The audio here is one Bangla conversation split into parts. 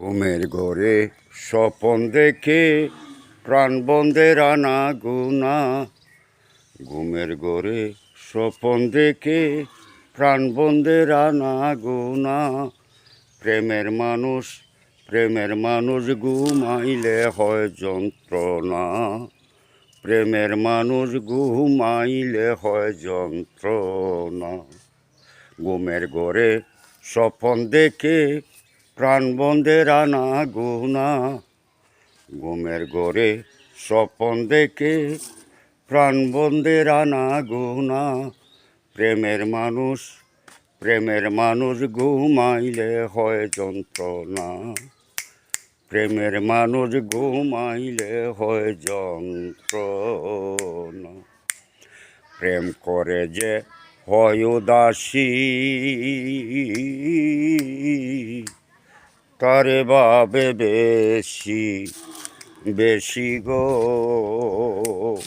ঘুমের ঘরে স্বপন দেখে প্রাণ বন্ধের আনা গুনা। ঘুমের ঘরে স্বপন দেখে প্রাণ বন্ধের আনা গুনা। প্রেমের মানুষ ঘুমাইলে হয় যন্ত্রণা। প্রেমের মানুষ ঘুমাইলে হয় যন্ত্রণা। ঘুমের ঘরে স্বপন দেখে প্রাণ বন্ধের আনা গুনা। ঘুমের ঘরে স্বপন দেখে প্রাণ বন্ধের আনা গুনা। প্রেমের মানুষ ঘুমাইলে হয় যন্ত্রণা। প্রেমের মানুষ ঘুমাইলে হয় যন্ত্রণা। প্রেম করে যে হয় উদাসী, তারে ভাবে বেশি বেশি গো।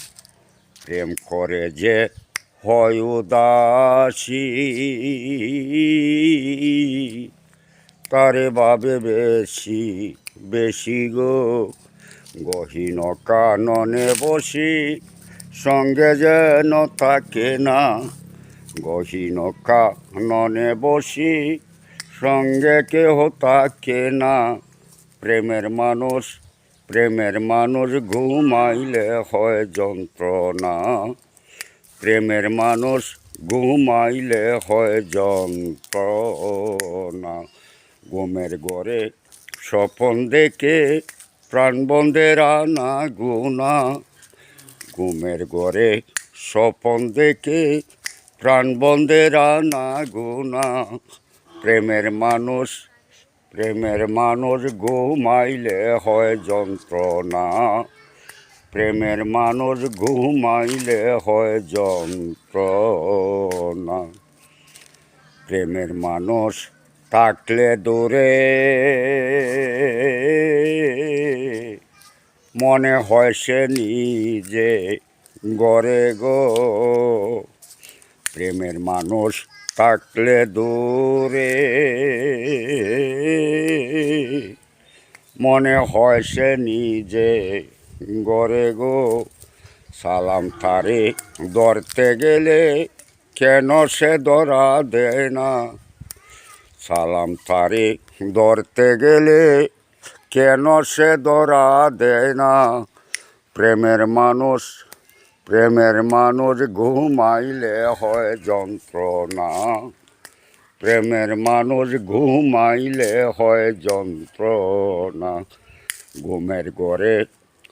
প্রেম করে যে হয় উদাসী, তারে ভাবে বেশি বেশি গো। গহীন কাননে বসি সঙ্গে যেন থাকে না। গহীন কাননে বসি সঙ্গে কেহ থাকে না। প্রেমের মানুষ ঘুমাইলে হয় যন্ত্রণা। প্রেমের মানুষ ঘুমাইলে হয় যন্ত্রণা। ঘুমের ঘরে স্বপন দেখে প্রাণ বন্ধের আনা গুনা। ঘুমের ঘরে স্বপন দেখে প্রাণ বন্ধের আনা গুনা। প্রেমের মানুষ ঘুমাইলে হয় যন্ত্রণা। প্রেমের মানুষ ঘুমাইলে হয় যন্ত্রণা। প্রেমের মানুষ থাকলে দূরে মনে হয় সে নিজে গড়ে গো। প্রেমের মানুষ থাকলে দূরে মনে হয় সে নিজে গড়ে গো। সালাম তারে ধরতে গেলে কেন সে ধরা দেয় না। সালাম তারে ধরতে গেলে কেন সে ধরা দেয় না। প্রেমের মানুষ ঘুমাইলে হয় যন্ত্রণা। প্রেমের মানুষ ঘুমাইলে হয় যন্ত্রণা। ঘুমের ঘরে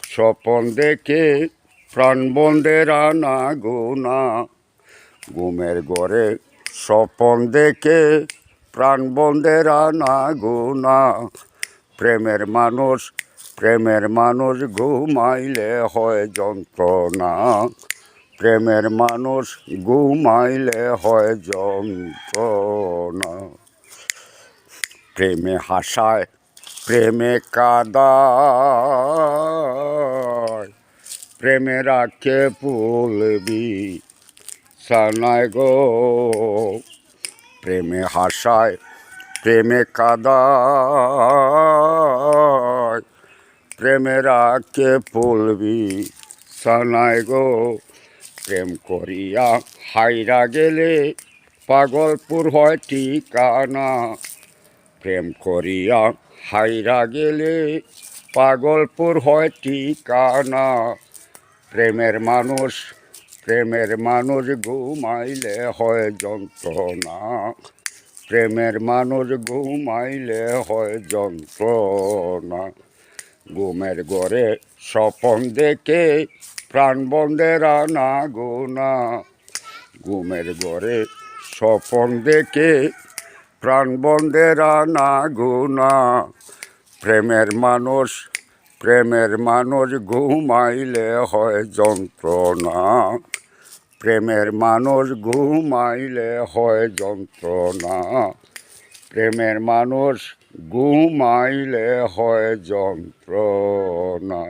স্বপন দেখে প্রাণ বন্ধের আনা গুনা। ঘুমের ঘরে স্বপন দেখে প্রাণ বন্ধের আনা গুনা। প্রেমের মানুষ ঘুমাইলে হয় যন্ত্রণা। প্রেমের মানুষ ঘুমাইলে হয় যন্ত্রণা। প্রেমে হাসায় প্রেমে কাদায়, প্রেমে রাখে পুলবি সানায় গো। প্রেমে হাসায় প্রেমে কাদায়, প্রেমে রাখে পুলবি সানায় গো। প্রেম করিয়া হাইরা গেলে পাগলপুর হয় ঠিকানা। প্রেম করিয়া হাইরা গেলে পাগলপুর হয় ঠিকানা। প্রেমের মানুষ ঘুমাইলে হয় যন্ত্রণা। প্রেমের মানুষ ঘুমাইলে হয় যন্ত্রণা। ঘুমের ঘরে স্বপন দেখে প্রাণ বন্ধের আনা গুনা। ঘুমের ঘরে স্বপন দেখে প্রাণ বন্ধের আনা গুনা। প্রেমের মানুষ ঘুমাইলে হয় যন্ত্রণা। প্রেমের মানুষ ঘুমাইলে হয় যন্ত্রণা। প্রেমের মানুষ ঘুমাইলে হয় যন্ত্রণা।